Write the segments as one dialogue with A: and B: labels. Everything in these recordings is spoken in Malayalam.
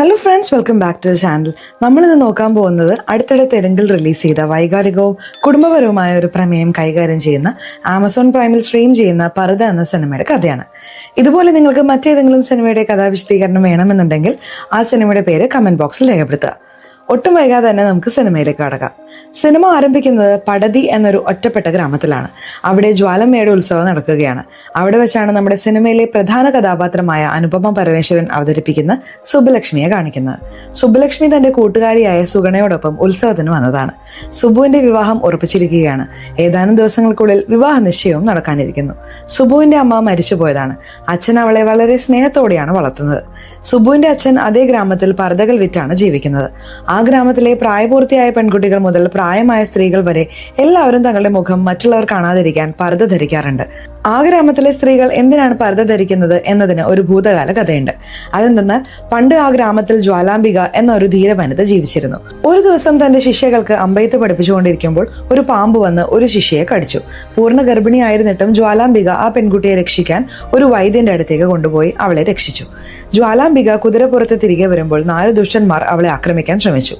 A: Hello friends, welcome back to the channel. നമ്മളിന്ന് നോക്കാൻ പോകുന്നത് അടുത്തിടെ തെലുങ്കിൽ റിലീസ് ചെയ്ത വൈകാരികവും കുടുംബപരവുമായ ഒരു പ്രമേയം കൈകാര്യം ചെയ്യുന്ന ആമസോൺ പ്രൈമിൽ സ്ട്രീം ചെയ്യുന്ന പർദ എന്ന സിനിമയുടെ കഥയാണ്. ഇതുപോലെ നിങ്ങൾക്ക് മറ്റേതെങ്കിലും സിനിമയുടെ കഥാവിശദീകരണം വേണമെന്നുണ്ടെങ്കിൽ ആ സിനിമയുടെ പേര് കമന്റ് ബോക്സിൽ രേഖപ്പെടുത്തുക. ഒട്ടും വൈകാതെ തന്നെ നമുക്ക് സിനിമയിലേക്ക് കടക്കാം. സിനിമ ആരംഭിക്കുന്നത് പടതി എന്നൊരു ഒറ്റപ്പെട്ട ഗ്രാമത്തിലാണ്. അവിടെ ജ്വാലമ്മയുടെ ഉത്സവം നടക്കുകയാണ്. അവിടെ വെച്ചാണ് നമ്മുടെ സിനിമയിലെ പ്രധാന കഥാപാത്രമായ അനുപമ പരമേശ്വരൻ അവതരിപ്പിക്കുന്ന സുബ്ബലക്ഷ്മിയെ കാണിക്കുന്നത്. സുബ്ബലക്ഷ്മി തന്റെ കൂട്ടുകാരിയായ സുഗണയോടൊപ്പം ഉത്സവത്തിന് വന്നതാണ്. സുബുവിന്റെ വിവാഹം ഉറപ്പിച്ചിരിക്കുകയാണ്. ഏതാനും ദിവസങ്ങൾക്കുള്ളിൽ വിവാഹ നിശ്ചയവും നടക്കാനിരിക്കുന്നു. സുബുവിന്റെ അമ്മ മരിച്ചുപോയതാണ്. അച്ഛൻ അവളെ വളരെ സ്നേഹത്തോടെയാണ് വളർത്തുന്നത്. സുബുവിന്റെ അച്ഛൻ അതേ ഗ്രാമത്തിൽ പർദ്ദകൾ വിറ്റാണ് ജീവിക്കുന്നത്. ആ ഗ്രാമത്തിലെ പ്രായപൂർത്തിയായ പെൺകുട്ടികൾ മുതൽ പ്രായമായ സ്ത്രീകൾ വരെ എല്ലാവരും തങ്ങളുടെ മുഖം മറ്റുള്ളവർ കാണാതിരിക്കാൻ പർദ്ദ ധരിക്കാറുണ്ട്. ആ ഗ്രാമത്തിലെ സ്ത്രീകൾ എന്തിനാണ് പർദ്ദ ധരിക്കുന്നത് എന്നതിന് ഒരു ഭൂതകാല കഥയുണ്ട്. അതെന്തെന്നാൽ പണ്ട് ആ ഗ്രാമത്തിൽ ജ്വാലാംബിക എന്ന ഒരു ധീര വനിത ജീവിച്ചിരുന്നു. ഒരു ദിവസം തന്റെ ശിഷ്യകൾക്ക് അമ്പെയ്ത്ത് പഠിപ്പിച്ചുകൊണ്ടിരിക്കുമ്പോൾ ഒരു പാമ്പ് വന്ന് ഒരു ശിഷ്യയെ കടിച്ചു. പൂർണ്ണ ഗർഭിണിയായിരുന്നിട്ടും ജ്വാലാംബിക ആ പെൺകുട്ടിയെ രക്ഷിക്കാൻ ഒരു വൈദ്യന്റെ അടുത്തേക്ക് കൊണ്ടുപോയി അവളെ രക്ഷിച്ചു. ജ്വാലാംബിക കുതിരപ്പുറത്ത് തിരികെ വരുമ്പോൾ 4 ദുഷ്ടന്മാർ അവളെ ആക്രമിക്കാൻ ശ്രമിച്ചു.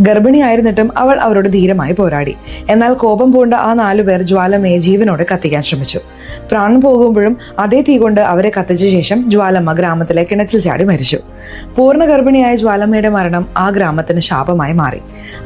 A: ഗർഭിണിയായിരുന്നിട്ടും അവൾ അവരോട് ധീരമായി പോരാടി. എന്നാൽ കോപം പൂണ്ട ആ 4 പേർ ജ്വാലമ്മയെ ജീവനോടെ കത്തിക്കാൻ ശ്രമിച്ചു. പ്രാണൻ പോകുമ്പോഴും അതേ തീ കൊണ്ട് അവരെ കത്തിച്ച ശേഷം ജ്വാലമ്മ ഗ്രാമത്തിലെ കിണറ്റിൽ ചാടി മരിച്ചു. പൂർണ്ണ ഗർഭിണിയായ ജ്വാലമ്മയുടെ മരണം ആ ഗ്രാമത്തിന് ശാപമായി മാറി.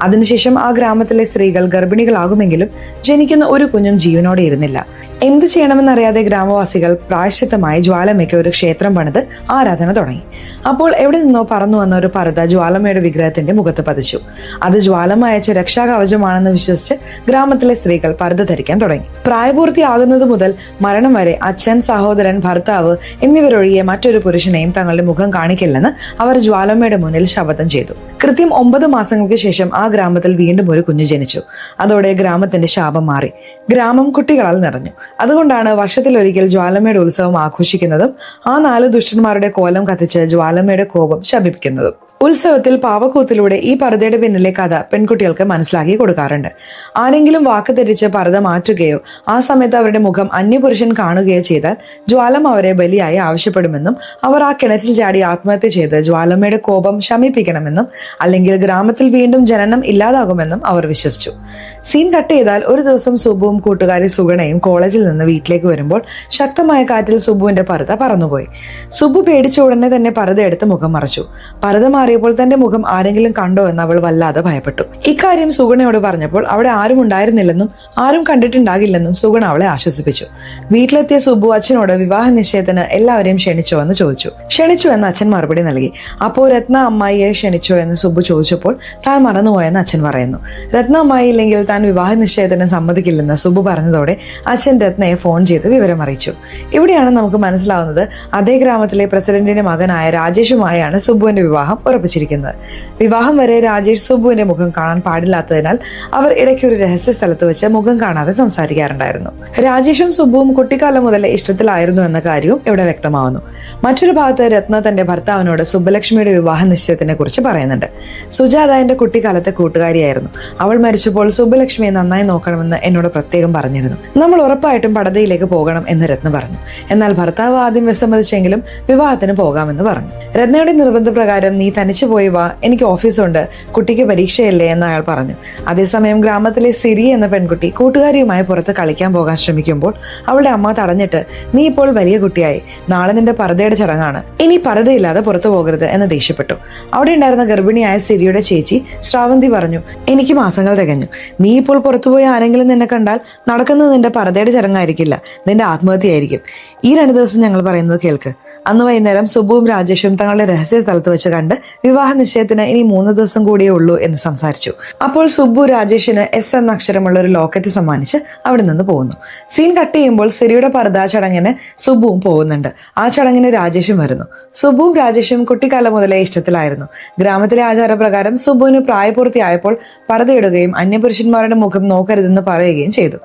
A: അതിനുശേഷം ആ ഗ്രാമത്തിലെ സ്ത്രീകൾ ഗർഭിണികളാകുമെങ്കിലും ജനിക്കുന്ന ഒരു കുഞ്ഞും ജീവനോടെ ഇരുന്നില്ല. എന്ത് ചെയ്യണമെന്നറിയാതെ ഗ്രാമവാസികൾ പ്രായശ്ചിത്തമായി ജ്വാലമ്മയ്ക്ക് ഒരു ക്ഷേത്രം പണിത് ആരാധന തുടങ്ങി. അപ്പോൾ എവിടെ നിന്നോ പറന്നു വന്ന ഒരു പർദ്ദ ജ്വാലമ്മയുടെ വിഗ്രഹത്തിന്റെ മുഖത്ത് പതിച്ചു. അത് ജ്വാലമ്മ അയച്ച രക്ഷാകവചമാണെന്ന് വിശ്വസിച്ച് ഗ്രാമത്തിലെ സ്ത്രീകൾ പർദ്ദ ധരിക്കാൻ തുടങ്ങി. പ്രായപൂർത്തിയാകുന്നത് മുതൽ മരണം വരെ അച്ഛൻ, സഹോദരൻ, ഭർത്താവ് എന്നിവരൊഴികെ മറ്റൊരു പുരുഷനെയും തങ്ങളുടെ മുഖം കാണിക്കില്ലെന്ന് അവർ ജ്വാലമ്മയുടെ മുന്നിൽ ശപഥം ചെയ്തു. കൃത്യം 9 മാസങ്ങൾക്ക് ശേഷം ആ ഗ്രാമത്തിൽ വീണ്ടും ഒരു കുഞ്ഞു ജനിച്ചു. അതോടെ ഗ്രാമത്തിന്റെ ശാപം മാറി. ഗ്രാമം കുട്ടികളാൽ നിറഞ്ഞു. അതുകൊണ്ടാണ് വർഷത്തിലൊരിക്കൽ ജ്വാലമ്മയുടെ ഉത്സവം ആഘോഷിക്കുന്നതും ആ 4 ദുഷ്ടന്മാരുടെ കോലം കത്തിച്ച് ജ്വാലമ്മയുടെ കോപം ശമിപ്പിക്കുന്നതും. ഉത്സവത്തിൽ പാവക്കൂത്തിലൂടെ ഈ പർദ്ദയുടെ പിന്നിലെ കഥ പെൺകുട്ടികൾക്ക് മനസ്സിലാക്കി കൊടുക്കാറുണ്ട്. ആരെങ്കിലും വാക്ക് തെറ്റിച്ച് പർദ്ദ മാറ്റുകയോ ആ സമയത്ത് അവരുടെ മുഖം അന്യപുരുഷൻ കാണുകയോ ചെയ്താൽ ജ്വാലമ്മ അവരെ ബലിയായി ആവശ്യപ്പെടുമെന്നും അവർ ആ കിണറ്റിൽ ചാടി ആത്മഹത്യ ചെയ്ത് ജ്വാലമ്മയുടെ കോപം ശമിപ്പിക്കണമെന്നും അല്ലെങ്കിൽ ഗ്രാമത്തിൽ വീണ്ടും ജനനം ഇല്ലാതാകുമെന്നും അവർ വിശ്വസിച്ചു. സീൻ കട്ട് ചെയ്താൽ ഒരു ദിവസം സുബുവും കൂട്ടുകാരി സുഗണയും കോളേജിൽ നിന്ന് വീട്ടിലേക്ക് വരുമ്പോൾ ശക്തമായ കാറ്റിൽ സുബുവിന്റെ പർദ്ദ പറന്നുപോയി. സുബു പേടിച്ച ഉടനെ തന്നെ പർദ്ദ എടുത്ത് മുഖം മറച്ചു. പർദ്ദ മാറിയപ്പോൾ തന്റെ മുഖം ആരെങ്കിലും കണ്ടോ എന്ന് അവൾ വല്ലാതെ ഭയപ്പെട്ടു. ഇക്കാര്യം സുഗണയോട് പറഞ്ഞപ്പോൾ അവിടെ ആരും ഉണ്ടായിരുന്നില്ലെന്നും ആരും കണ്ടിട്ടുണ്ടാകില്ലെന്നും സുഗണ അവളെ ആശ്വസിപ്പിച്ചു. വീട്ടിലെത്തിയ സുബു അച്ഛനോട് വിവാഹ നിശ്ചയത്തിന് എല്ലാവരെയും ക്ഷണിച്ചോ എന്ന് ചോദിച്ചു. ക്ഷണിച്ചു എന്ന് അച്ഛൻ മറുപടി നൽകി. അപ്പോൾ രത്ന അമ്മായിയെ ക്ഷണിച്ചോ എന്ന് സുബു ചോദിച്ചപ്പോൾ താൻ മറന്നുപോയെന്ന് അച്ഛൻ പറയുന്നു. രത്ന അമ്മായി ഇല്ലെങ്കിൽ താൻ വിവാഹ നിശ്ചയത്തിന് സമ്മതിക്കില്ലെന്ന് സുബു പറഞ്ഞതോടെ അച്ഛൻ രത്നയെ ഫോൺ ചെയ്ത് വിവരം അറിയിച്ചു. ഇവിടെയാണ് നമുക്ക് മനസ്സിലാവുന്നത് അതേ ഗ്രാമത്തിലെ പ്രസിഡന്റിന്റെ മകനായ രാജേഷുമായാണ് സുബുവിന്റെ വിവാഹം ഉറപ്പിച്ചിരിക്കുന്നത്. വിവാഹം വരെ രാജേഷ് സുബുവിന്റെ മുഖം കാണാൻ പാടില്ലാത്തതിനാൽ അവർ ഇടയ്ക്ക് ഒരു രഹസ്യ സ്ഥലത്ത് വെച്ച് മുഖം കാണാതെ സംസാരിക്കാറുണ്ടായിരുന്നു. രാജേഷും സുബുവും കുട്ടിക്കാലം മുതലേ ഇഷ്ടത്തിലായിരുന്നു എന്ന കാര്യവും ഇവിടെ വ്യക്തമാവുന്നു. മറ്റൊരു ഭാഗത്ത് രത്ന തന്റെ ഭർത്താവിനോട് സുബ്ബലക്ഷ്മിയുടെ വിവാഹ നിശ്ചയത്തിനെ കുറിച്ച് പറയുന്നുണ്ട്. സുജാത എന്റെ കുട്ടിക്കാലത്തെ കൂട്ടുകാരിയായിരുന്നു. അവൾ മരിച്ചപ്പോൾ സുബ്ബലക്ഷ്മിയെ നന്നായി നോക്കണമെന്ന് എന്നോട് പ്രത്യേകം പറഞ്ഞിരുന്നു. നമ്മൾ ഉറപ്പായിട്ടും പടതയിലേക്ക് പോകണം എന്ന് രത്ന പറഞ്ഞു. എന്നാൽ ഭർത്താവ് ആദ്യം വിസമ്മതിച്ചെങ്കിലും വിവാഹത്തിന് പോകാമെന്ന് പറഞ്ഞു. രത്നയുടെ നിർബന്ധപ്രകാരം നീ തനിച്ചു പോയി വാ, എനിക്ക് ഓഫീസുണ്ട്, കുട്ടിക്ക് പരീക്ഷയല്ലേ എന്ന് അയാൾ പറഞ്ഞു. അതേസമയം ഗ്രാമത്തിലെ സിരി എന്ന പെൺകുട്ടി കൂട്ടുകാരിയുമായി പുറത്ത് കളിക്കാൻ പോകാൻ ശ്രമിക്കുമ്പോൾ അവളുടെ അമ്മ തടഞ്ഞിട്ട് നീ ഇപ്പോൾ വലിയ കുട്ടിയായി, നാളെ നിന്റെ പർദ്ദയുടെ ചടങ്ങാണ്, ഇനി പർദ്ദയില്ലാതെ പുറത്തു പോകരുത് എന്ന് ദേഷ്യപ്പെട്ടു. അവിടെ ഉണ്ടായിരുന്ന ഗർഭിണിയായ സിരിയുടെ ചേച്ചി ശ്രാവന്തി പറഞ്ഞു, എനിക്ക് മാസങ്ങൾ തികഞ്ഞു, നീ ഇപ്പോൾ പുറത്തുപോയി ആരെങ്കിലും നിന്നെ കണ്ടാൽ നടക്കുന്നത് നിന്റെ പർദ്ദയുടെ ചടങ്ങായിരിക്കില്ല, നിന്റെ ആത്മഹത്യയായിരിക്കും. ഈ 2 ദിവസം ഞങ്ങൾ പറയുന്നത് കേൾക്ക്. അന്ന് വൈകുന്നേരം സുബുവും രാജേഷും തങ്ങളുടെ രഹസ്യ സ്ഥലത്ത് വെച്ച് കണ്ട് വിവാഹ നിശ്ചയത്തിന് ഇനി 3 ദിവസം കൂടിയേ ഉള്ളൂ എന്ന് സംസാരിച്ചു. അപ്പോൾ സുബു രാജേഷിന് S എന്ന അക്ഷരമുള്ള ഒരു ലോക്കറ്റ് സമ്മാനിച്ച് അവിടെ നിന്ന് പോകുന്നു. സീൻ കട്ട് ചെയ്യുമ്പോൾ സിരിയുടെ പർദ്ദ ചടങ്ങിന് സുബുവും പോകുന്നുണ്ട്. ആ ചടങ്ങിന് രാജേഷും വരുന്നു. സുബുവും രാജേഷും കുട്ടിക്കാലം മുതലേ ഇഷ്ടത്തിലായിരുന്നു. ഗ്രാമത്തിലെ ആചാരപ്രകാരം സുബുവിന് പ്രായപൂർത്തിയായപ്പോൾ പർദ്ദയിടുകയും അന്യപുരുഷന്മാരുടെ മുഖം നോക്കരുതെന്ന് പറയുകയും ചെയ്തു.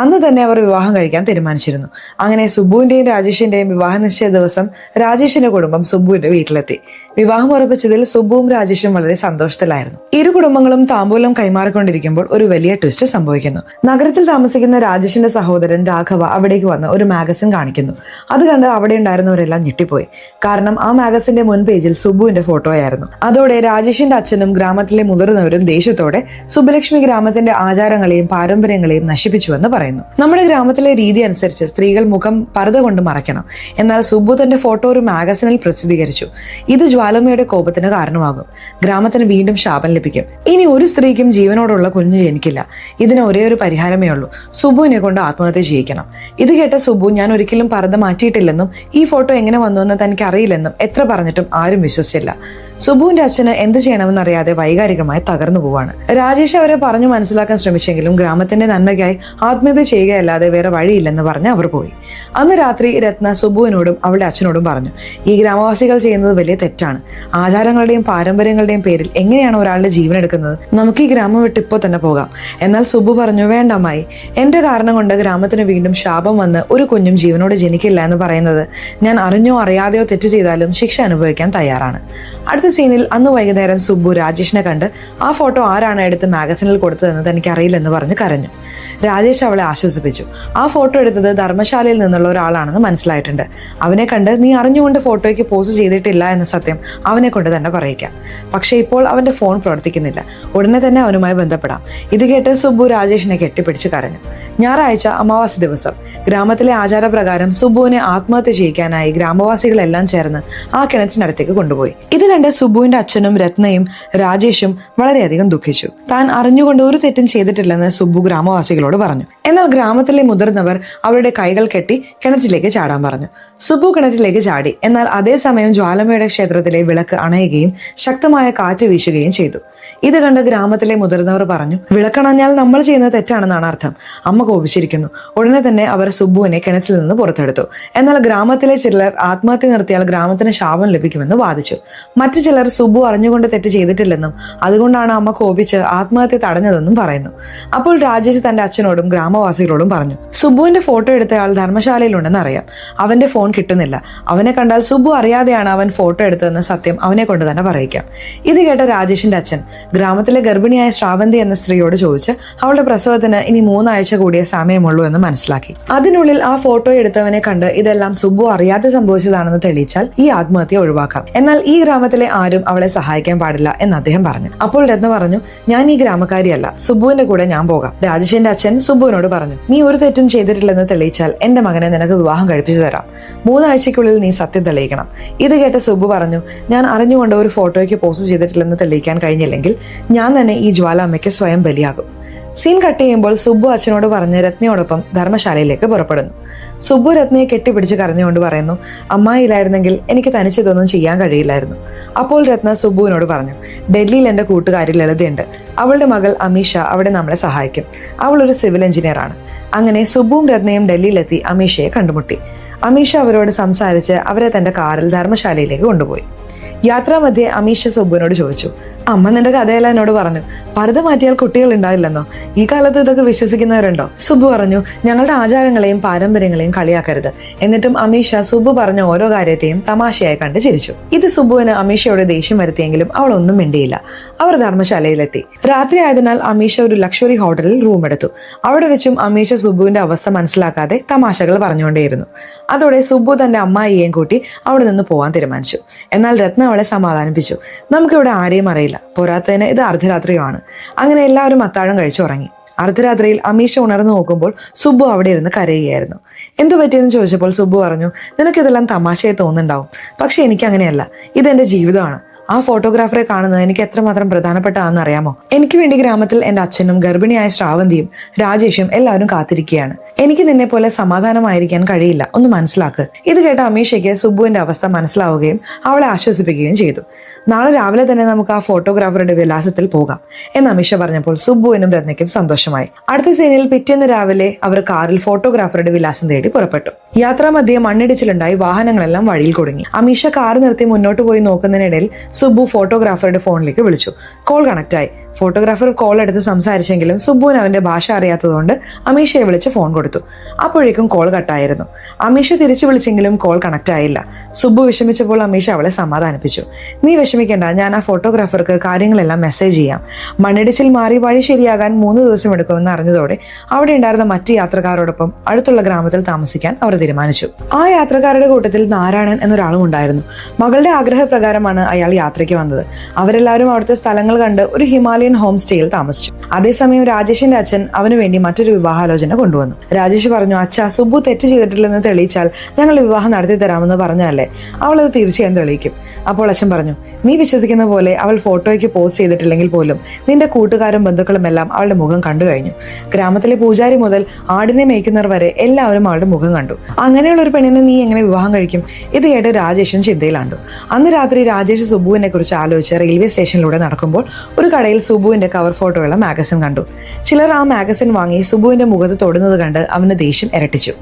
A: അന്ന് തന്നെ അവർ വിവാഹം കഴിക്കാൻ തീരുമാനിച്ചിരുന്നു. അങ്ങനെ സുബുവിന്റെയും രാജേഷിന്റെയും വിവാഹ നിശ്ചയ ദിവസം രാജേഷിന്റെ കുടുംബം സുബുവിന്റെ വീട്ടിലെത്തി. വിവാഹം ഉറപ്പിച്ചതിൽ സുബുവും രാജേഷും വളരെ സന്തോഷത്തിലായിരുന്നു. ഇരു കുടുംബങ്ങളും താമ്പൂലം കൈമാറിക്കൊണ്ടിരിക്കുമ്പോൾ ഒരു വലിയ ട്വിസ്റ്റ് സംഭവിക്കുന്നു. നഗരത്തിൽ താമസിക്കുന്ന രാജേഷിന്റെ സഹോദരൻ രാഘവ അവിടേക്ക് വന്ന് ഒരു മാഗസിൻ കാണിക്കുന്നു. അത് കണ്ട് അവിടെ ഉണ്ടായിരുന്നവരെല്ലാം ഞെട്ടിപ്പോയി. കാരണം ആ മാഗസിന്റെ മുൻ പേജിൽ സുബുവിന്റെ ഫോട്ടോയായിരുന്നു. അതോടെ രാജേഷിന്റെ അച്ഛനും ഗ്രാമത്തിലെ മുതിർന്നവരും ദേഷ്യത്തോടെ സുബ്ബലക്ഷ്മി ഗ്രാമത്തിന്റെ ആചാരങ്ങളെയും പാരമ്പര്യങ്ങളെയും നശിപ്പിച്ചുവെന്ന് പറയുന്നു. നമ്മുടെ ഗ്രാമത്തിലെ രീതി അനുസരിച്ച് സ്ത്രീകൾ മുഖം പർദ്ദ കൊണ്ട് മറയ്ക്കണം. എന്നാൽ സുബു തന്റെ ഫോട്ടോ ഒരു മാഗസിനിൽ പ്രസിദ്ധീകരിച്ചു. ഇത് ജ്വാലമ്മയുടെ കോപത്തിന് കാരണമാകും. ഗ്രാമത്തിന് വീണ്ടും ശാപം ലഭിക്കും. ഇനി ഒരു സ്ത്രീക്കും ജീവനോടുള്ള കുഞ്ഞ് ജനിക്കില്ല. ഇതിന് ഒരേ ഒരു പരിഹാരമേ ഉള്ളൂ, സുബുവിനെ കൊണ്ട് ആത്മഹത്യ ചെയ്യിക്കണം. ഇത് കേട്ട സുബു ഞാൻ ഒരിക്കലും പർദ്ദ മാറ്റിയിട്ടില്ലെന്നും ഈ ഫോട്ടോ എങ്ങനെ വന്നുവെന്ന് തനിക്ക് അറിയില്ലെന്നും എത്ര പറഞ്ഞിട്ടും ആരും വിശ്വസിച്ചില്ല. സുബുവിന്റെ അച്ഛന് എന്ത് ചെയ്യണമെന്നറിയാതെ വൈകാരികമായി തകർന്നു പോവാണ്. രാജേഷ് അവരെ പറഞ്ഞു മനസ്സിലാക്കാൻ ശ്രമിച്ചെങ്കിലും ഗ്രാമത്തിന്റെ നന്മയ്ക്കായി ആത്മഹത്യ ചെയ്യുകയല്ലാതെ വേറെ വഴിയില്ലെന്ന് പറഞ്ഞ് അവർ പോയി. അന്ന് രാത്രി രത്ന സുബുവിനോടും അവളുടെ അച്ഛനോടും പറഞ്ഞു, ഈ ഗ്രാമവാസികൾ ചെയ്യുന്നത് വലിയ തെറ്റാണ്. ആചാരങ്ങളുടെയും പാരമ്പര്യങ്ങളുടെയും പേരിൽ എങ്ങനെയാണ് ഒരാളുടെ ജീവൻ എടുക്കുന്നത്? നമുക്ക് ഈ ഗ്രാമം വിട്ട് ഇപ്പോൾ തന്നെ പോകാം. എന്നാൽ സുബു പറഞ്ഞു, വേണ്ട അമ്മായി, എന്റെ കാരണം കൊണ്ട് ഗ്രാമത്തിന് വീണ്ടും ശാപം വന്ന് ഒരു കുഞ്ഞും ജീവനോട് ജനിക്കില്ല എന്ന് പറയുന്നത് ഞാൻ അറിഞ്ഞോ അറിയാതെയോ തെറ്റ് ചെയ്താലും ശിക്ഷ അനുഭവിക്കാൻ തയ്യാറാണ്. അടുത്ത സീനിൽ അന്ന് വൈകുന്നേരം സുബു രാജേഷിനെ കണ്ട് ആ ഫോട്ടോ ആരാണ് എടുത്ത് മാഗസിനിൽ കൊടുത്തതെന്ന് തനിക്ക് അറിയില്ലെന്ന് പറഞ്ഞ് കരഞ്ഞു. രാജേഷ് അവളെ ആശ്വസിപ്പിച്ചു. ആ ഫോട്ടോ എടുത്തത് ധർമ്മശാലയിൽ നിന്നുള്ള ഒരാളാണെന്ന് മനസ്സിലായിട്ടുണ്ട്. അവനെ കണ്ട് നീ അറിഞ്ഞുകൊണ്ട് ഫോട്ടോയ്ക്ക് പോസ്റ്റ് ചെയ്തിട്ടില്ല എന്ന സത്യം അവനെ കൊണ്ട് തന്നെ പറയിക്കാം. പക്ഷെ ഇപ്പോൾ അവന്റെ ഫോൺ പ്രവർത്തിക്കുന്നില്ല. ഉടനെ തന്നെ അവനുമായി ബന്ധപ്പെടാം. ഇത് കേട്ട് സുബു രാജേഷിനെ കെട്ടിപ്പിടിച്ച് കരഞ്ഞു. ഞായറാഴ്ച അമാവാസി ദിവസം ഗ്രാമത്തിലെ ആചാരപ്രകാരം സുബുവിനെ ആത്മഹത്യ ചെയ്യിക്കാനായി ഗ്രാമവാസികളെല്ലാം ചേർന്ന് ആ കിണറ്റിനടുത്തേക്ക് കൊണ്ടുപോയി. ഇത് കണ്ട് സുബുവിന്റെ അച്ഛനും രത്നയും രാജേഷും വളരെയധികം ദുഃഖിച്ചു. താൻ അറിഞ്ഞുകൊണ്ട് ഒരു തെറ്റും ചെയ്തിട്ടില്ലെന്ന് സുബു ഗ്രാമവാസികളോട് പറഞ്ഞു. എന്നാൽ ഗ്രാമത്തിലെ മുതിർന്നവർ അവരുടെ കൈകൾ കെട്ടി കിണറ്റിലേക്ക് ചാടാൻ പറഞ്ഞു. സുബു കിണറ്റിലേക്ക് ചാടി. എന്നാൽ അതേസമയം ജ്വാലമ്മയുടെ ക്ഷേത്രത്തിലെ വിളക്ക് അണയുകയും ശക്തമായ കാറ്റ് വീശുകയും ചെയ്തു. ഇത് കണ്ട് ഗ്രാമത്തിലെ മുതിർന്നവർ പറഞ്ഞു, വിളക്കണഞ്ഞാൽ നമ്മൾ ചെയ്യുന്നത് തെറ്റാണെന്നാണ് അർത്ഥം. അമ്മ കോപിച്ചിരിക്കുന്നു. ഉടനെ തന്നെ അവർ സുബുവിനെ കിണറ്റിൽ നിന്ന് പുറത്തെടുത്തു. എന്നാൽ ഗ്രാമത്തിലെ ചിലർ ആത്മഹത്യ നിർത്തിയാൽ ഗ്രാമത്തിന് ശാപം ലഭിക്കുമെന്ന് വാദിച്ചു. മറ്റു ചിലർ സുബു അറിഞ്ഞുകൊണ്ട് തെറ്റ് ചെയ്തിട്ടില്ലെന്നും അതുകൊണ്ടാണ് അമ്മ കോപിച്ച് ആത്മഹത്യ തടഞ്ഞതെന്നും പറയുന്നു. അപ്പോൾ രാജേഷ് തന്റെ അച്ഛനോടും ഗ്രാമവാസികളോടും പറഞ്ഞു, സുബുവിന്റെ ഫോട്ടോ എടുത്തയാൾ ധർമ്മശാലയിലുണ്ടെന്ന് അറിയാം. അവന്റെ ഫോൺ കിട്ടുന്നില്ല. അവനെ കണ്ടാൽ സുബു അറിയാതെയാണ് അവൻ ഫോട്ടോ എടുത്തതെന്ന സത്യം അവനെ കൊണ്ട് തന്നെ പറയിക്കാം. ഇത് കേട്ട രാജേഷിന്റെ അച്ഛൻ ഗ്രാമത്തിലെ ഗർഭിണിയായ ശ്രാവന്തി എന്ന സ്ത്രീയോട് ചോദിച്ച് അവളുടെ പ്രസവത്തിന് ഇനി 3 ആഴ്ച കൂടിയ സമയമുള്ളൂ എന്ന് മനസ്സിലാക്കി. അതിനുള്ളിൽ ആ ഫോട്ടോ എടുത്തവനെ കണ്ട് ഇതെല്ലാം സുബു അറിയാതെ സംഭവിച്ചതാണെന്ന് തെളിയിച്ചാൽ ഈ ആത്മഹത്യ ഒഴിവാക്കാം. എന്നാൽ ഈ ഗ്രാമത്തിലെ ആരും അവളെ സഹായിക്കാൻ പാടില്ല എന്ന് അദ്ദേഹം പറഞ്ഞു. അപ്പോൾ രത്ന പറഞ്ഞു, ഞാൻ ഈ ഗ്രാമക്കാരിയല്ല, സുബുവിന്റെ കൂടെ ഞാൻ പോകാം. രാജേഷിന്റെ അച്ഛൻ സുബുവിനോട് പറഞ്ഞു, നീ ഒരു തെറ്റും ചെയ്തിട്ടില്ലെന്ന് തെളിയിച്ചാൽ എന്റെ മകനെ നിനക്ക് വിവാഹം കഴിപ്പിച്ചു തരാം. 3 ആഴ്ചയ്ക്കുള്ളിൽ നീ സത്യം തെളിയിക്കണം. ഇത് കേട്ട സുബു പറഞ്ഞു, ഞാൻ അറിഞ്ഞുകൊണ്ട് ഒരു ഫോട്ടോയ്ക്ക് പോസ്റ്റ് ചെയ്തിട്ടില്ലെന്ന് തെളിയിക്കാൻ കഴിഞ്ഞില്ലെങ്കിൽ ഞാൻ തന്നെ ഈ ജ്വാലാമ്മയ്ക്ക് സ്വയം ബലിയാകും. സീൻ കട്ട് ചെയ്യുമ്പോൾ സുബു അച്ഛനോട് പറഞ്ഞ് രത്നയോടൊപ്പം ധർമ്മശാലയിലേക്ക് പുറപ്പെടുന്നു. സുബു രത്നയെ കെട്ടിപ്പിടിച്ച് കരഞ്ഞുകൊണ്ട് പറയുന്നു, അമ്മായില്ലായിരുന്നെങ്കിൽ എനിക്ക് തനിച്ചിതൊന്നും ചെയ്യാൻ കഴിയില്ലായിരുന്നു. അപ്പോൾ രത്ന സുബുവിനോട് പറഞ്ഞു, ഡൽഹിയിൽ എന്റെ കൂട്ടുകാരി ലളിതയുണ്ട്. അവളുടെ മകൾ അമീഷ അവിടെ നമ്മളെ സഹായിക്കും. അവൾ ഒരു സിവിൽ എഞ്ചിനീയർ ആണ്. അങ്ങനെ സുബുവും രത്നയും ഡൽഹിയിലെത്തി അമീഷയെ കണ്ടുമുട്ടി. അമീഷ അവരോട് സംസാരിച്ച് അവരെ തന്റെ കാറിൽ ധർമ്മശാലയിലേക്ക് കൊണ്ടുപോയി. യാത്രാമധ്യേ അമീഷ സുബുവിനോട് ചോദിച്ചു, അമ്മ നിന്റെ കഥയെല്ലാം എന്നോട് പറഞ്ഞു, പർദ്ദ മാറ്റിയാൽ കുട്ടികൾ ഉണ്ടാവില്ലെന്നോ? ഈ കാലത്ത് ഇതൊക്കെ വിശ്വസിക്കുന്നവരുണ്ടോ? സുബു പറഞ്ഞു, ഞങ്ങളുടെ ആചാരങ്ങളെയും പാരമ്പര്യങ്ങളെയും കളിയാക്കരുത്. എന്നിട്ടും അമീഷ സുബു പറഞ്ഞ ഓരോ കാര്യത്തെയും തമാശയായി കണ്ട് ചിരിച്ചു. ഇത് സുബുവിന് അമീഷയോട് ദേഷ്യം വരുത്തിയെങ്കിലും അവൾ ഒന്നും മിണ്ടിയില്ല. അവർ ധർമ്മശാലയിലെത്തി. രാത്രി ആയതിനാൽ അമീഷ ഒരു ലക്ഷറി ഹോട്ടലിൽ റൂം എടുത്തു. അവിടെ വെച്ചും അമീഷ സുബുവിന്റെ അവസ്ഥ മനസ്സിലാക്കാതെ തമാശകൾ പറഞ്ഞുകൊണ്ടേയിരുന്നു. അതോടെ സുബു തന്റെ അമ്മായിയെയും കൂട്ടി അവിടെ നിന്ന് പോവാൻ തീരുമാനിച്ചു. എന്നാൽ രത്ന അവളെ സമാധാനിപ്പിച്ചു, നമുക്കിവിടെ ആരെയും അറിയില്ല, പോരാത്തതിന് ഇത് അർദ്ധരാത്രിയുമാണ്. അങ്ങനെ എല്ലാവരും അത്താഴം കഴിച്ചുറങ്ങി. അർദ്ധരാത്രിയിൽ അമീഷ ഉണർന്നു നോക്കുമ്പോൾ സുബു അവിടെ ഇരുന്ന് കരയുകയായിരുന്നു. എന്തു പറ്റിയെന്ന് ചോദിച്ചപ്പോൾ സുബു പറഞ്ഞു, നിനക്കിതെല്ലാം തമാശയായി തോന്നുന്നുണ്ടാവും, പക്ഷെ എനിക്ക് അങ്ങനെയല്ല, ഇതെന്റെ ജീവിതമാണ്. ആ ഫോട്ടോഗ്രാഫറെ കാണുന്നത് എനിക്ക് എത്രമാത്രം പ്രധാനപ്പെട്ടതാണെന്ന് അറിയാമോ? എനിക്ക് വേണ്ടി ഗ്രാമത്തിൽ എന്റെ അച്ഛനും ഗർഭിണിയായ ശ്രാവന്തിയും രാജേഷും എല്ലാവരും കാത്തിരിക്കുകയാണ്. എനിക്ക് നിന്നെ പോലെ സമാധാനമായിരിക്കാൻ കഴിയില്ല, ഒന്ന് മനസ്സിലാക്ക്. ഇത് കേട്ട അമീഷയ്ക്ക് സുബുവിന്റെ അവസ്ഥ മനസ്സിലാവുകയും അവളെ ആശ്വസിപ്പിക്കുകയും ചെയ്തു. നാളെ രാവിലെ തന്നെ നമുക്ക് ആ ഫോട്ടോഗ്രാഫറുടെ വിലാസത്തിൽ പോകാം എന്ന് അമീഷ പറഞ്ഞപ്പോൾ സുബുവിനും രത്നയ്ക്കും സന്തോഷമായി. അടുത്ത സീനിൽ പിറ്റേന്ന് രാവിലെ അവർ കാറിൽ ഫോട്ടോഗ്രാഫറുടെ വിലാസം തേടി പുറപ്പെട്ടു. യാത്രാമധ്യേ മണ്ണിടിച്ചിലുണ്ടായി വാഹനങ്ങളെല്ലാം വഴിയിൽ കുടുങ്ങി. അമീഷ കാർ നിർത്തി മുന്നോട്ട് പോയി നോക്കുന്നതിനിടയിൽ സുബു ഫോട്ടോഗ്രാഫറുടെ ഫോണിലേക്ക് വിളിച്ചു. കോൾ കണക്ട് ആയി. ഫോട്ടോഗ്രാഫർ കോൾ എടുത്ത് സംസാരിച്ചെങ്കിലും സുബുവിന് അവന്റെ ഭാഷ അറിയാത്തതുകൊണ്ട് അമീഷയെ വിളിച്ച് ഫോൺ കൊടുത്തു. അപ്പോഴേക്കും കോൾ കട്ടായിരുന്നു. അമീഷ തിരിച്ചു വിളിച്ചെങ്കിലും കോൾ കണക്ട് ആയില്ല. സുബു വിഷമിച്ചപ്പോൾ അമീഷ അവളെ സമാധാനിപ്പിച്ചു. നീ വിഷമിക്കേണ്ട, ഞാൻ ആ ഫോട്ടോഗ്രാഫർക്ക് കാര്യങ്ങളെല്ലാം മെസ്സേജ് ചെയ്യാം. മണ്ണിടിച്ചിൽ മാറി വഴി ശരിയാകാൻ 3 ദിവസം എടുക്കുമെന്ന് അറിഞ്ഞതോടെ അവിടെ ഉണ്ടായിരുന്ന മറ്റ് യാത്രക്കാരോടൊപ്പം അടുത്തുള്ള ഗ്രാമത്തിൽ താമസിക്കാൻ അവർ തീരുമാനിച്ചു. ആ യാത്രക്കാരുടെ കൂട്ടത്തിൽ നാരായണൻ എന്നൊരാളും ഉണ്ടായിരുന്നു. മകളുടെ ആഗ്രഹപ്രകാരമാണ് അയാൾ യാത്രയ്ക്ക് വന്നത്. അവരെല്ലാവരും അവിടുത്തെ സ്ഥലങ്ങൾ കണ്ട് ഒരു ഹിമാലയൻ ഹോം സ്റ്റേയിൽ താമസിച്ചു. അതേസമയം രാജേഷിന്റെ അച്ഛൻ അവന് വേണ്ടി മറ്റൊരു വിവാഹാലോചന കൊണ്ടുവന്നു. രാജേഷ് പറഞ്ഞു, അച്ഛാ, സുബു തെറ്റ് ചെയ്തിട്ടില്ലെന്ന് തെളിയിച്ചാൽ ഞങ്ങൾ വിവാഹം നടത്തി തരാമെന്ന് പറഞ്ഞല്ലേ, അവൾ അത് തീർച്ചയായും തെളിയിക്കും. അപ്പോൾ അച്ഛൻ പറഞ്ഞു, നീ വിശ്വസിക്കുന്ന പോലെ അവൾ ഫോട്ടോയ്ക്ക് പോസ്റ്റ് ചെയ്തിട്ടില്ലെങ്കിൽ പോലും നിന്റെ കൂട്ടുകാരും ബന്ധുക്കളും എല്ലാം അവളുടെ മുഖം കണ്ടു കഴിഞ്ഞു. ഗ്രാമത്തിലെ പൂജാരി മുതൽ ആടിനെ മേയ്ക്കുന്നവർ വരെ എല്ലാവരും അവളുടെ മുഖം കണ്ടു. അങ്ങനെയുള്ള ഒരു പെണ്ണിനെ നീ എങ്ങനെ വിവാഹം കഴിക്കും? ഇത് കേട്ട് രാജേഷും ചിന്തയിലാണ്ടു. അന്ന് രാത്രി രാജേഷ് സുബുവിനെ കുറിച്ച് ആലോചിച്ച് റെയിൽവേ സ്റ്റേഷനിലൂടെ നടക്കുമ്പോൾ ഒരു കടയിൽ സുബുവിന്റെ കവർ ഫോട്ടോയുള്ള മാഗസിൻ കണ്ടു. ചിലർ ആ മാഗസിൻ വാങ്ങി സുബുവിന്റെ മുഖത്ത് തൊടുന്നത് കണ്ട് അവന് ദേഷ്യം ഇരട്ടിച്ചു.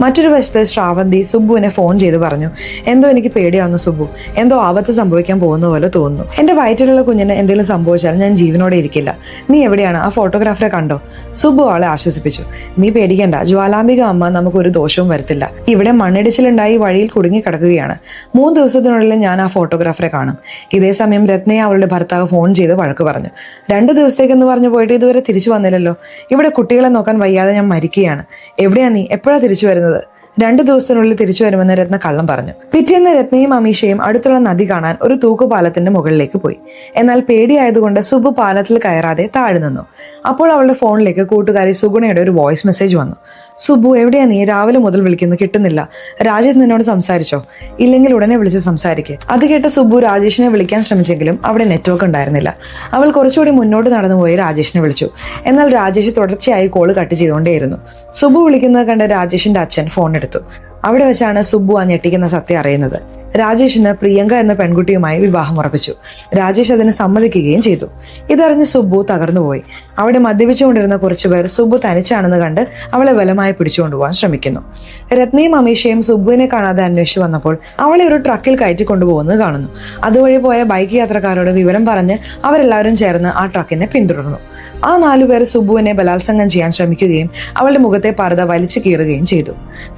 A: മറ്റൊരു വശത്ത് ശ്രാവന്തി സുബുവിനെ ഫോൺ ചെയ്ത് പറഞ്ഞു, എന്തോ എനിക്ക് പേടിയാവുന്നു സുബു, എന്തോ ആപത്ത് സംഭവിക്കാൻ പോകുന്ന പോലെ തോന്നുന്നു. എന്റെ വയറ്റിലുള്ള കുഞ്ഞിന് എന്തെങ്കിലും സംഭവിച്ചാൽ ഞാൻ ജീവനോടെ ഇരിക്കില്ല. നീ എവിടെയാണ്? ആ ഫോട്ടോഗ്രാഫറെ കണ്ടോ? സുബു അവളെ ആശ്വസിപ്പിച്ചു. നീ പേടിക്കേണ്ട, ജ്വാലാംബിക അമ്മ നമുക്കൊരു ദോഷവും വരുത്തില്ല. ഇവിടെ മണ്ണിടിച്ചിലുണ്ടായി വഴിയിൽ കുടുങ്ങി കിടക്കുകയാണ്. 3 ദിവസത്തിനുള്ളിൽ ഞാൻ ആ ഫോട്ടോഗ്രാഫറെ കാണും. ഇതേ സമയം രത്നയെ അവളുടെ ഭർത്താവ് ഫോൺ ചെയ്ത് വഴക്ക് പറഞ്ഞു. 2 ദിവസത്തേക്കെന്ന് പറഞ്ഞു പോയിട്ട് ഇതുവരെ തിരിച്ചു വന്നില്ലല്ലോ. ഇവിടെ കുട്ടികളെ നോക്കാൻ വയ്യാതെ ഞാൻ മരിക്കുകയാണ്. എവിടെയാ നീ? എപ്പോഴാ തിരിച്ചു വരുന്നത്? 2 ദിവസത്തിനുള്ളിൽ തിരിച്ചു വരുമെന്ന് രത്ന കള്ളം പറഞ്ഞു. പിറ്റേന്ന് രത്നയും അമീഷയും അടുത്തുള്ള നദി കാണാൻ ഒരു തൂക്കുപാലത്തിന്റെ മുകളിലേക്ക് പോയി. എന്നാൽ പേടിയായതുകൊണ്ട് സുബു പാലത്തിൽ കയറാതെ താഴെ നിന്നു. അപ്പോൾ അവളുടെ ഫോണിലേക്ക് കൂട്ടുകാരി സുഗുണയുടെ ഒരു വോയിസ് മെസ്സേജ് വന്നു. സുബു, എവിടെയാ നീ? രാവിലെ മുതൽ വിളിക്കുന്നു, കിട്ടുന്നില്ല. രാജേഷ് നിന്നോട് സംസാരിച്ചോ? ഇല്ലെങ്കിൽ ഉടനെ വിളിച്ച് സംസാരിക്കേ. അത് കേട്ട സുബു രാജേഷിനെ വിളിക്കാൻ ശ്രമിച്ചെങ്കിലും അവിടെ നെറ്റ്വർക്ക് ഉണ്ടായിരുന്നില്ല. അവൾ കുറച്ചുകൂടി മുന്നോട്ട് നടന്നുപോയി രാജേഷിനെ വിളിച്ചു. എന്നാൽ രാജേഷ് തുടർച്ചയായി കോള് കട്ട് ചെയ്തുകൊണ്ടേയിരുന്നു. സുബു വിളിക്കുന്നത് കണ്ട് രാജേഷിന്റെ അച്ഛൻ ഫോൺ എടുത്തു. അവിടെ വെച്ചാണ് സുബു ആ ഞെട്ടിക്കുന്ന സത്യം അറിയുന്നത്. രാജേഷിന് പ്രിയങ്ക എന്ന പെൺകുട്ടിയുമായി വിവാഹം ഉറപ്പിച്ചു. രാജേഷ് അതിന് സമ്മതിക്കുകയും ചെയ്തു. ഇതറിഞ്ഞ് സുബു തകർന്നുപോയി. അവിടെ മദ്യപിച്ചുകൊണ്ടിരുന്ന കുറച്ചുപേർ സുബു തനിച്ചാണെന്ന് കണ്ട് അവളെ ബലമായി പിടിച്ചുകൊണ്ടുപോകാൻ ശ്രമിക്കുന്നു. രത്നയും അമീഷയും സുബുവിനെ കാണാതെ അന്വേഷിച്ചു വന്നപ്പോൾ അവളെ ഒരു ട്രക്കിൽ കയറ്റിക്കൊണ്ടുപോകുന്നത് കാണുന്നു. അതുവഴി പോയ ബൈക്ക് യാത്രക്കാരോട് വിവരം പറഞ്ഞ് അവരെല്ലാവരും ചേർന്ന് ആ ട്രക്കിനെ പിന്തുടർന്നു. ആ 4 പേർ സുബുവിനെ ബലാത്സംഗം ചെയ്യാൻ ശ്രമിക്കുകയും അവളുടെ മുഖത്തെ പർദ്ദ വലിച്ചു കീറുകയും ചെയ്തു.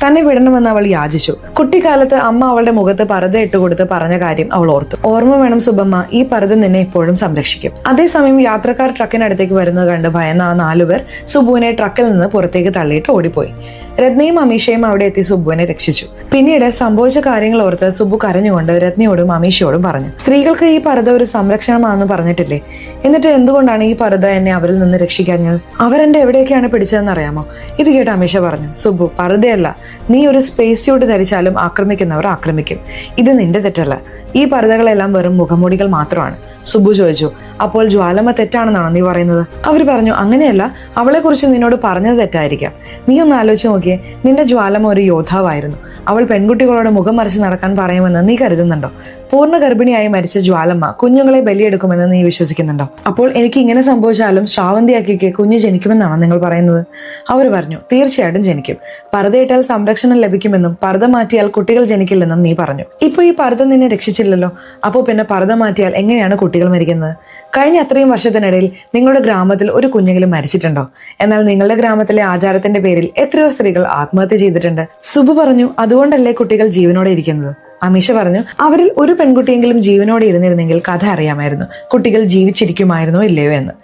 A: തന്നെ വിടണമെന്ന് അവൾ യാചിച്ചു. കുട്ടിക്കാലത്ത് അമ്മ അവളുടെ മുഖത്ത് പർദ്ദ ഇട്ടുകൊടുത്ത് പറഞ്ഞ കാര്യം അവൾ ഓർത്തു. ഓർമ്മ വേണം സുബമ്മ, ഈ പർദ്ദ നിന്നെ എപ്പോഴും സംരക്ഷിക്കും. അതേസമയം യാത്രക്കാർ ട്രക്കിനടുത്തേക്ക് വരുന്നത് കണ്ട് ഭയന്ന ആ 4 പേർ സുബുവിനെ ട്രക്കിൽ നിന്ന് പുറത്തേക്ക് തള്ളിയിട്ട് ഓടിപ്പോയി. രത്നയും അമീഷയും അവിടെ എത്തി സുബുവിനെ രക്ഷിച്ചു. പിന്നീട് സംഭവിച്ച കാര്യങ്ങൾ ഓർത്ത് സുബു കരഞ്ഞുകൊണ്ട് രത്നയോടും അമീഷയോടും പറഞ്ഞു, സ്ത്രീകൾക്ക് ഈ പർദ്ദ ഒരു സംരക്ഷണമാണെന്ന് പറഞ്ഞിട്ടില്ലേ? എന്നിട്ട് എന്തുകൊണ്ടാണ് ഈ പർദ്ദ എന്നെ അവരിൽ നിന്ന് രക്ഷിക്കാഞ്ഞത്? അവരെന്റെ എവിടെയൊക്കെയാണ് പിടിച്ചതെന്ന് അറിയാമോ? ഇത് കേട്ട് അമീഷ പറഞ്ഞു, സുബു, പർദ്ദയല്ല, നീ ഒരു സ്പേസ് സ്യൂട്ട് ധരിച്ചാലും ആക്രമിക്കുന്നവർ ആക്രമിക്കും. ഇത് നിന്റെ തെറ്റല്ല. ഈ പർദ്ദകളെല്ലാം വെറും മുഖംമൂടികൾ മാത്രമാണ്. സുബു ചോദിച്ചു, അപ്പോൾ ജ്വാലമ്മ തെറ്റാണെന്നാണോ നീ പറയുന്നത്? അവർ പറഞ്ഞു, അങ്ങനെയല്ല, അവളെ കുറിച്ച് നിന്നോട് പറഞ്ഞത് തെറ്റായിരിക്കാം. നീ ഒന്ന് ആലോചിച്ച് നോക്കിയേ, നിന്റെ ജ്വാലമ്മ ഒരു യോദ്ധാവായിരുന്നു. അവൾ പെൺകുട്ടികളോട് മുഖം മറിച്ച് നടക്കാൻ പറയുമെന്ന് നീ കരുതുന്നുണ്ടോ? പൂർണ്ണ ഗർഭിണിയായി മരിച്ച ജ്വാലമ്മ കുഞ്ഞുങ്ങളെ ബലിയെടുക്കുമെന്ന് നീ വിശ്വസിക്കുന്നുണ്ടോ? അപ്പോൾ എനിക്ക് ഇങ്ങനെ സംഭവിച്ചാലും ശ്രാവന്തിയാക്കിക്ക് കുഞ്ഞ് ജനിക്കുമെന്നാണോ നിങ്ങൾ പറയുന്നത്? അവർ പറഞ്ഞു, തീർച്ചയായിട്ടും ജനിക്കും. പർദ്ദയിട്ടാൽ സംരക്ഷണം ലഭിക്കുമെന്നും പർദ്ദ മാറ്റിയാൽ കുട്ടികൾ ജനിക്കില്ലെന്നും നീ പറഞ്ഞു. ഇപ്പൊ ഈ പർദ്ദ നിന്നെ രക്ഷിച്ചില്ലല്ലോ. അപ്പോൾ പിന്നെ പർദ്ദ മാറ്റിയാൽ എങ്ങനെയാണ് കുട്ടികൾ മരിക്കുന്നത്? കഴിഞ്ഞ അത്രയും വർഷത്തിനിടയിൽ നിങ്ങളുടെ ഗ്രാമത്തിൽ ഒരു കുഞ്ഞെങ്കിലും മരിച്ചിട്ടുണ്ടോ? എന്നാൽ നിങ്ങളുടെ ഗ്രാമത്തിലെ ആചാരത്തിന്റെ പേരിൽ എത്രയോ സ്ത്രീകൾ ആത്മഹത്യ ചെയ്തിട്ടുണ്ട്. സുബു പറഞ്ഞു, അതുകൊണ്ടല്ലേ കുട്ടികൾ ജീവനോടെ ഇരിക്കുന്നത്. അമീഷ പറഞ്ഞു, അവരിൽ ഒരു പെൺകുട്ടിയെങ്കിലും ജീവനോടെ ഇരുന്നിരുന്നെങ്കിൽ കഥ അറിയാമായിരുന്നു, കുട്ടികൾ ജീവിച്ചിരിക്കുമായിരുന്നോ ഇല്ലയോ എന്ന്.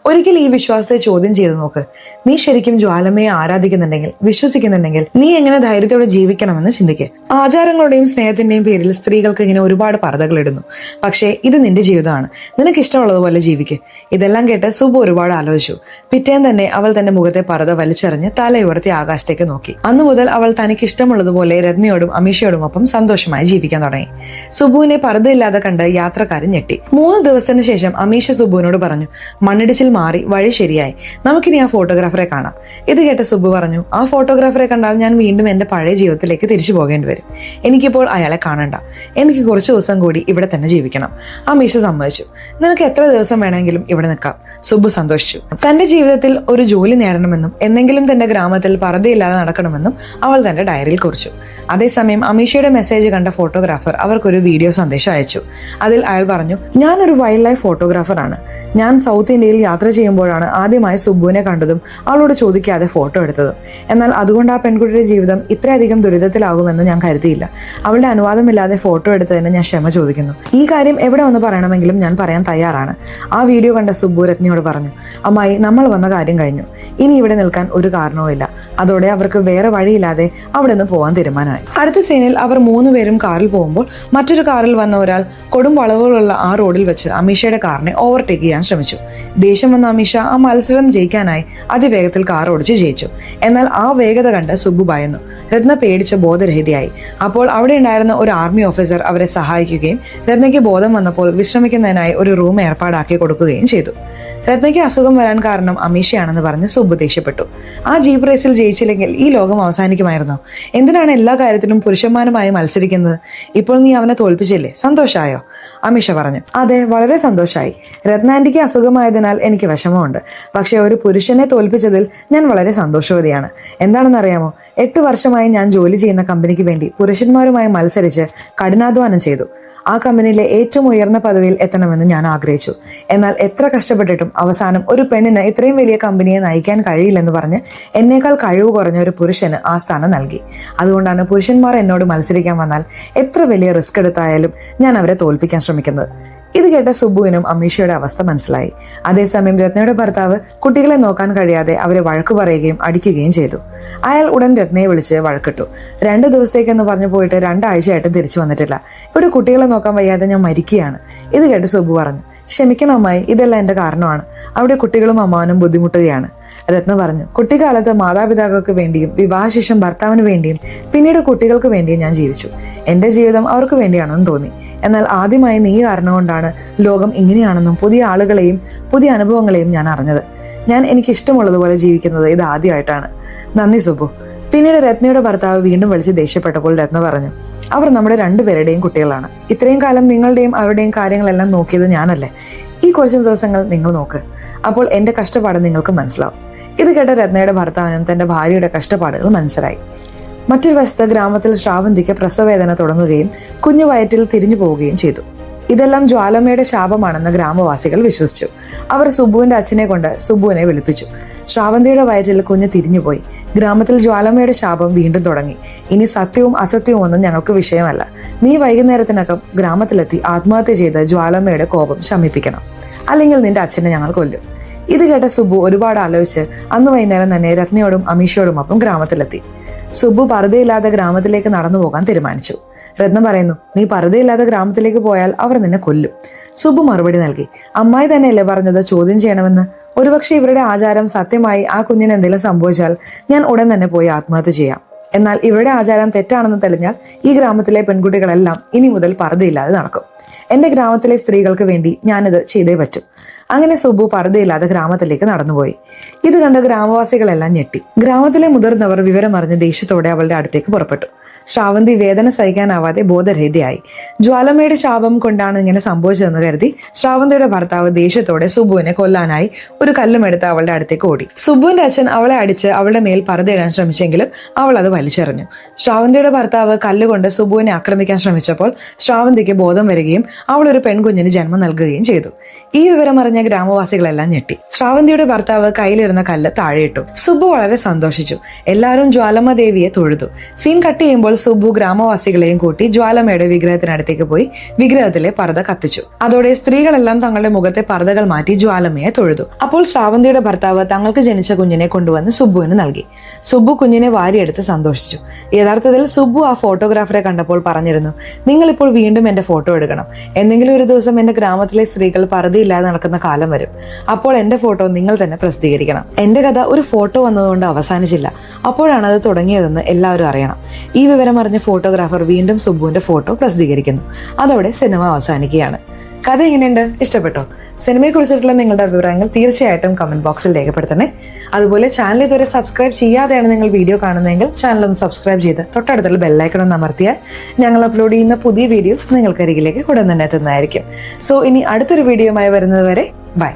A: ഒരിക്കൽ ഈ വിശ്വാസത്തെ ചോദ്യം ചെയ്തു നോക്ക്. നീ ശരിക്കും ജ്വാലമ്മയെ ആരാധിക്കുന്നുണ്ടെങ്കിൽ, വിശ്വസിക്കുന്നുണ്ടെങ്കിൽ നീ എങ്ങനെ ധൈര്യത്തോടെ ജീവിക്കണമെന്ന് ചിന്തിക്കുക. ആചാരങ്ങളുടെയും സ്നേഹത്തിന്റെയും പേരിൽ സ്ത്രീകൾക്ക് ഇങ്ങനെ ഒരുപാട് പർദ്ദകൾ ഇടുന്നു. പക്ഷേ ഇത് നിന്റെ ജീവിതമാണ്, നിനക്ക് ഇഷ്ടമുള്ളതുപോലെ ജീവിക്കുക. ഇതെല്ലാം കേട്ട് സുബു ഒരുപാട് ആലോചിച്ചു. പിറ്റേന്ന് തന്നെ അവൾ തന്റെ മുഖത്തെ പർദ്ദ വലിച്ചെറിഞ്ഞ് തലയുയർത്തി ആകാശത്തേക്ക് നോക്കി. അന്നു മുതൽ അവൾ തനിക്ക് ഇഷ്ടമുള്ളതുപോലെ രത്നയോടും അമീഷയോടുമൊപ്പം സന്തോഷമായി ജീവിക്കാൻ തുടങ്ങി. സുബുവിനെ പർദ്ദയില്ലാതെ കണ്ട് യാത്രക്കാരൻ ഞെട്ടി. 3 ദിവസത്തിന് ശേഷം അമീഷ സുബുവിനോട് പറഞ്ഞു, മണ്ണിടിച്ചിൽ മാറി വഴി ശരിയായി. നമുക്കിനി ആ ഫോട്ടോഗ്രാഫറെ കാണാം. ഇത് കേട്ട സുബ്ബു പറഞ്ഞു, ആ ഫോട്ടോഗ്രാഫറെ കണ്ടാൽ ഞാൻ വീണ്ടും എന്റെ പഴയ ജീവിതത്തിലേക്ക് തിരിച്ചു പോകേണ്ടി വരും. എനിക്കിപ്പോൾ അയാളെ കാണണ്ട. എനിക്ക് കുറച്ച് ദിവസം കൂടി ഇവിടെ തന്നെ ജീവിക്കണം. അമീഷ സമ്മതിച്ചു. നിനക്ക് എത്ര ദിവസം വേണമെങ്കിലും ഇവിടെ നിൽക്കാം. സുബ്ബു സന്തോഷിച്ചു. തന്റെ ജീവിതത്തിൽ ഒരു ജോലി നേടണമെന്നും എന്നെങ്കിലും തന്റെ ഗ്രാമത്തിൽ പർദ്ദയില്ലാതെ നടക്കണമെന്നും അവൾ തന്റെ ഡയറിയിൽ കുറിച്ചു. അതേസമയം അമീഷയുടെ മെസ്സേജ് കണ്ട ഫോട്ടോഗ്രാഫർ അവർക്കൊരു വീഡിയോ സന്ദേശം അയച്ചു. അതിൽ അയാൾ പറഞ്ഞു, ഞാനൊരു വൈൽഡ് ലൈഫ് ഫോട്ടോഗ്രാഫറാണ്. ഞാൻ സൗത്ത് ഇന്ത്യയിൽ യാത്ര ചെയ്യുമ്പോഴാണ് ആദ്യമായി സുബ്ബുവിനെ കണ്ടതും അവളോട് ചോദിക്കാതെ ഫോട്ടോ എടുത്തതും. എന്നാൽ അതുകൊണ്ട് ആ പെൺകുട്ടിയുടെ ജീവിതം ഇത്രയധികം ദുരിതത്തിലാകുമെന്ന് ഞാൻ കരുതിയില്ല. അവളുടെ അനുവാദമില്ലാതെ ഫോട്ടോ എടുത്തതിന് ഞാൻ ക്ഷമ ചോദിക്കുന്നു. ഈ കാര്യം എവിടെ വന്ന് പറയണമെങ്കിലും ഞാൻ പറയാൻ തയ്യാറാണ്. ആ വീഡിയോ കണ്ട സുബ്ബു രത്നയോട് പറഞ്ഞു, അമ്മായി, നമ്മൾ വന്ന കാര്യം കഴിഞ്ഞു. ഇനി ഇവിടെ നിൽക്കാൻ ഒരു കാരണവുമില്ല. അതോടെ അവർക്ക് വേറെ വഴിയില്ലാതെ അവിടെ നിന്ന് പോകാൻ തീരുമാനമായി. അടുത്ത സീനിൽ അവർ 3 പേരും കാറിൽ പോകുമ്പോൾ മറ്റൊരു കാറിൽ വന്ന ഒരാൾ കൊടും വളവുകളുള്ള ആ റോഡിൽ വെച്ച് അമീഷയുടെ കാറിനെ ഓവർടേക്ക് ചെയ്യാൻ ശ്രമിച്ചു. ദേഷ്യം വന്ന അമീഷ ആ മത്സരം ജയിക്കാനായി അതിവേഗത്തിൽ കാർ ഓടിച്ച് ജയിച്ചു. എന്നാൽ ആ വേഗത കണ്ട് സുബ്ബു ഭയന്നു. രത്ന പേടിച്ച് ബോധരഹിതയായി. അപ്പോൾ അവിടെ ഉണ്ടായിരുന്ന ഒരു ആർമി ഓഫീസർ അവരെ സഹായിക്കുകയും രത്നയ്ക്ക് ബോധം വന്നപ്പോൾ വിശ്രമിക്കുന്നതിനായി ഒരു റൂം ഏർപ്പാടാക്കി കൊടുക്കുകയും ചെയ്തു. രത്നയ്ക്ക് അസുഖം വരാൻ കാരണം അമീഷയാണെന്ന് പറഞ്ഞ് സുബ്ബു ദേഷ്യപ്പെട്ടു. ആ ജീപ്പ് റേസിൽ ജയിച്ചില്ലെങ്കിൽ ഈ ലോകം അവസാനിക്കുമായിരുന്നോ? എന്തിനാണ് എല്ലാ കാര്യത്തിലും പുരുഷന്മാരുമായി മത്സരിക്കുന്നത്? ഇപ്പോൾ നീ അവനെ തോൽപ്പിച്ചില്ലേ? സന്തോഷമായോ? അമീഷ പറഞ്ഞു. അതെ, വളരെ സന്തോഷമായി. രത്നാന്റിക്ക് അസുഖമായതിനാൽ എനിക്ക് വിഷമമുണ്ട്. പക്ഷെ ഒരു പുരുഷനെ തോൽപ്പിച്ചതിൽ ഞാൻ വളരെ സന്തോഷവതിയാണ്. എന്താണെന്നറിയാമോ? 8 വർഷമായി ഞാൻ ജോലി ചെയ്യുന്ന കമ്പനിക്ക് വേണ്ടി പുരുഷന്മാരുമായി മത്സരിച്ച് കഠിനാധ്വാനം ചെയ്തു. ആ കമ്പനിയിലെ ഏറ്റവും ഉയർന്ന പദവിയിൽ എത്തണമെന്ന് ഞാൻ ആഗ്രഹിച്ചു. എന്നാൽ എത്ര കഷ്ടപ്പെട്ടിട്ടും അവസാനം ഒരു പെണ്ണിന് ഇത്രയും വലിയ കമ്പനിയെ നയിക്കാൻ കഴിയില്ലെന്ന് പറഞ്ഞ് എന്നേക്കാൾ കഴിവ് കുറഞ്ഞ ഒരു പുരുഷന് ആ സ്ഥാനം നൽകി. അതുകൊണ്ടാണ് പുരുഷന്മാർ എന്നോട് മത്സരിക്കാൻ വന്നാൽ എത്ര വലിയ റിസ്ക് എടുത്തായാലും ഞാൻ അവരെ തോൽപ്പിക്കാൻ ശ്രമിക്കുന്നത്. ഇത് കേട്ട സുബ്ബുവിനും അമീഷയുടെ അവസ്ഥ മനസ്സിലായി. അതേസമയം രത്നയുടെ ഭർത്താവ് കുട്ടികളെ നോക്കാൻ കഴിയാതെ അവരെ വഴക്കു പറയുകയും അടിക്കുകയും ചെയ്തു. അയാൾ ഉടൻ രത്നയെ വിളിച്ച് വഴക്കിട്ടു. 2 ദിവസത്തേക്കെന്ന് പറഞ്ഞു പോയിട്ട് 2 ആഴ്ചയായിട്ടും തിരിച്ചു വന്നിട്ടില്ല. ഇവിടെ കുട്ടികളെ നോക്കാൻ വയ്യാതെ ഞാൻ മരിക്കുകയാണ്. ഇത് കേട്ട് സുബ്ബു പറഞ്ഞു, ക്ഷമിക്കണം അമ്മായി, ഇതെല്ലാം എന്റെ കാരണമാണ്. അവിടെ കുട്ടികളും അമ്മാവനും ബുദ്ധിമുട്ടുകയാണ്. രത്ന പറഞ്ഞു, കുട്ടിക്കാലത്ത് മാതാപിതാക്കൾക്ക് വേണ്ടിയും വിവാഹശേഷം ഭർത്താവിന് വേണ്ടിയും പിന്നീട് കുട്ടികൾക്ക് വേണ്ടിയും ഞാൻ ജീവിച്ചു. എന്റെ ജീവിതം അവർക്ക് വേണ്ടിയാണെന്ന് തോന്നി. എന്നാൽ ആദ്യമായി നീ കാരണം കൊണ്ടാണ് ലോകം ഇങ്ങനെയാണെന്നും പുതിയ ആളുകളെയും പുതിയ അനുഭവങ്ങളെയും ഞാൻ അറിഞ്ഞത്. ഞാൻ എനിക്ക് ഇഷ്ടമുള്ളതുപോലെ ജീവിക്കുന്നത് ഇത് ആദ്യമായിട്ടാണ്. നന്ദി സുബ്ബു. പിന്നീട് രത്നയുടെ ഭർത്താവ് വീണ്ടും വിളിച്ച് ദേഷ്യപ്പെട്ടപ്പോൾ രത്ന പറഞ്ഞു, അവർ നമ്മുടെ 2 പേരുടെയും കുട്ടികളാണ്. ഇത്രയും കാലം നിങ്ങളുടെയും അവരുടെയും കാര്യങ്ങളെല്ലാം നോക്കിയത് ഞാനല്ലേ? ഈ കുറച്ച് ദിവസങ്ങൾ നിങ്ങൾ നോക്ക്. അപ്പോൾ എന്റെ കഷ്ടപ്പാട് നിങ്ങൾക്ക് മനസ്സിലാവും. ഇത് കേട്ട രത്നയുടെ ഭർത്താവിനും തന്റെ ഭാര്യയുടെ കഷ്ടപ്പാടുകൾ മനസ്സിലായി. മറ്റൊരു വശത്ത് ഗ്രാമത്തിൽ ശ്രാവന്തിക്ക് പ്രസവവേദന തുടങ്ങുകയും കുഞ്ഞു വയറ്റിൽ തിരിഞ്ഞു പോവുകയും ചെയ്തു. ഇതെല്ലാം ജ്വാലമ്മയുടെ ശാപമാണെന്ന് ഗ്രാമവാസികൾ വിശ്വസിച്ചു. അവർ സുബ്ബുവിന്റെ അച്ഛനെ കൊണ്ട് സുബ്ബുവിനെ വിളിപ്പിച്ചു. ശ്രാവന്തിയുടെ വയറ്റിൽ കുഞ്ഞ് തിരിഞ്ഞുപോയി. ഗ്രാമത്തിൽ ജ്വാലമ്മയുടെ ശാപം വീണ്ടും തുടങ്ങി. ഇനി സത്യവും അസത്യവും ഒന്നും ഞങ്ങൾക്ക് വിഷയമല്ല. നീ വൈകുന്നേരത്തിനകം ഗ്രാമത്തിലെത്തി ആത്മഹത്യ ചെയ്ത് ജ്വാലമ്മയുടെ കോപം ശമിപ്പിക്കണം. അല്ലെങ്കിൽ നിന്റെ അച്ഛനെ ഞങ്ങൾ കൊല്ലും. ഇത് കേട്ട സുബ്ബു ഒരുപാട് ആലോചിച്ച് അന്ന് വൈകുന്നേരം തന്നെ രത്നയോടും അമീഷയോടുമൊപ്പം ഗ്രാമത്തിലെത്തി. സുബ്ബു പർദ്ദയില്ലാതെ ഗ്രാമത്തിലേക്ക് നടന്നു പോകാൻ തീരുമാനിച്ചു. രത്ന പറയുന്നു, നീ പർദ്ദയില്ലാതെ ഗ്രാമത്തിലേക്ക് പോയാൽ അവർ നിന്നെ കൊല്ലും. സുബ്ബു മറുപടി നൽകി, അമ്മായി തന്നെയല്ലേ പറഞ്ഞത് ചോദ്യം ചെയ്യണമെന്ന്? ഒരുപക്ഷെ ഇവരുടെ ആചാരം സത്യമായി ആ കുഞ്ഞിന് എന്തെങ്കിലും സംഭവിച്ചാൽ ഞാൻ ഉടൻ തന്നെ പോയി ആത്മഹത്യ ചെയ്യാം. എന്നാൽ ഇവരുടെ ആചാരം തെറ്റാണെന്ന് തെളിഞ്ഞാൽ ഈ ഗ്രാമത്തിലെ പെൺകുട്ടികളെല്ലാം ഇനി മുതൽ പർദ്ദയില്ലാതെ നടക്കും. എന്റെ ഗ്രാമത്തിലെ സ്ത്രീകൾക്ക് വേണ്ടി ഞാനിത് ചെയ്തേ പറ്റൂ. അങ്ങനെ സുബ്ബു പർദ്ദയില്ലാതെ ഗ്രാമത്തിലേക്ക് നടന്നുപോയി. ഇത് കണ്ട് ഗ്രാമവാസികളെല്ലാം ഞെട്ടി. ഗ്രാമത്തിലെ മുതിർന്നവർ വിവരമറിഞ്ഞ് ദേഷ്യത്തോടെ അവളുടെ അടുത്തേക്ക് പുറപ്പെട്ടു. ശ്രാവന്തി വേദന സഹിക്കാനാവാതെ ബോധരഹിതയായി. ജ്വാലമ്മയുടെ ശാപം കൊണ്ടാണ് ഇങ്ങനെ സംഭവിച്ചതെന്ന് കരുതി ശ്രാവന്തിയുടെ ഭർത്താവ് ദേഷ്യത്തോടെ സുബ്ബുവിനെ കൊല്ലാനായി ഒരു കല്ലുമെടുത്ത് അവളുടെ അടുത്തേക്ക് ഓടി. സുബ്ബുവിന്റെ അച്ഛൻ അവളെ അടിച്ച് അവളുടെ മേൽ പർദ്ദയിടാൻ ശ്രമിച്ചെങ്കിലും അവൾ അത് വലിച്ചെറിഞ്ഞു. ശ്രാവന്തിയുടെ ഭർത്താവ് കല്ലുകൊണ്ട് സുബ്ബുവിനെ ആക്രമിക്കാൻ ശ്രമിച്ചപ്പോൾ ശ്രാവന്തിക്ക് ബോധം വരികയും അവൾ ഒരു പെൺകുഞ്ഞിന് ജന്മം നൽകുകയും ചെയ്തു. ഈ വിവരം അറിഞ്ഞ ഗ്രാമവാസികളെല്ലാം ഞെട്ടി. ശ്രാവന്തിയുടെ ഭർത്താവ് കയ്യിലിരുന്ന കല്ല് താഴെയിട്ടു. സുബ്ബു വളരെ സന്തോഷിച്ചു. എല്ലാവരും ജ്വാലമ്മ ദേവിയെ തൊഴുതു. സീൻ കട്ട് ചെയ്യുമ്പോൾ സുബ്ബു ഗ്രാമവാസികളെയും കൂട്ടി ജ്വാലമ്മയുടെ വിഗ്രഹത്തിനടുത്തേക്ക് പോയി വിഗ്രഹത്തിലെ പർദ്ദ കത്തിച്ചു. അതോടെ സ്ത്രീകളെല്ലാം തങ്ങളുടെ മുഖത്തെ പർദ്ദകൾ മാറ്റി ജ്വാലമ്മയെ തൊഴുതു. അപ്പോൾ ശ്രാവന്തിയുടെ ഭർത്താവ് തങ്ങൾക്ക് ജനിച്ച കുഞ്ഞിനെ കൊണ്ടുവന്ന് സുബ്ബുവിന് നൽകി. സുബ്ബു കുഞ്ഞിനെ വാരിയെടുത്ത് സന്തോഷിച്ചു. യഥാർത്ഥത്തിൽ സുബ്ബു ആ ഫോട്ടോഗ്രാഫറെ കണ്ടപ്പോൾ പറഞ്ഞിരുന്നു, നിങ്ങൾ ഇപ്പോൾ വീണ്ടും എന്റെ ഫോട്ടോ എടുക്കണം. എന്തെങ്കിലും ഒരു ദിവസം എന്റെ ഗ്രാമത്തിലെ സ്ത്രീകൾ പർദ്ദയില്ലാതെ നടക്കുന്ന കാലം വരും. അപ്പോൾ എന്റെ ഫോട്ടോ നിങ്ങൾ തന്നെ പ്രസിദ്ധീകരിക്കണം. എന്റെ കഥ ഒരു ഫോട്ടോ വന്നതുകൊണ്ട് അവസാനിച്ചില്ല. അപ്പോഴാണ് അത് തുടങ്ങിയതെന്ന് എല്ലാവരും അറിയണം. ഈ വിവരം അറിഞ്ഞ ഫോട്ടോഗ്രാഫർ വീണ്ടും സുബ്ബുവിന്റെ ഫോട്ടോ പ്രസിദ്ധീകരിക്കുന്നു. അതോടെ സിനിമ അവസാനിക്കുകയാണ്. കഥ എങ്ങനെയുണ്ട്? ഇഷ്ടപ്പെട്ടോ? സിനിമയെക്കുറിച്ചിട്ടുള്ള നിങ്ങളുടെ അഭിപ്രായങ്ങൾ തീർച്ചയായിട്ടും കമന്റ് ബോക്സിൽ രേഖപ്പെടുത്തണേ. അതുപോലെ ചാനൽ ഇതുവരെ സബ്സ്ക്രൈബ് ചെയ്യാതെയാണ് നിങ്ങൾ വീഡിയോ കാണുന്നതെങ്കിൽ ചാനൽ ഒന്ന് സബ്സ്ക്രൈബ് ചെയ്ത് തൊട്ടടുത്തുള്ള ബെല്ലൈക്കൺ ഒന്ന് അമർത്തിയാൽ ഞങ്ങൾ അപ്ലോഡ് ചെയ്യുന്ന പുതിയ വീഡിയോസ് നിങ്ങൾക്ക് അരികിലേക്ക് ഉടൻ തന്നെ എത്തുന്നതായിരിക്കും. സോ ഇനി അടുത്തൊരു വീഡിയോയുമായി വരുന്നത് വരെ ബൈ.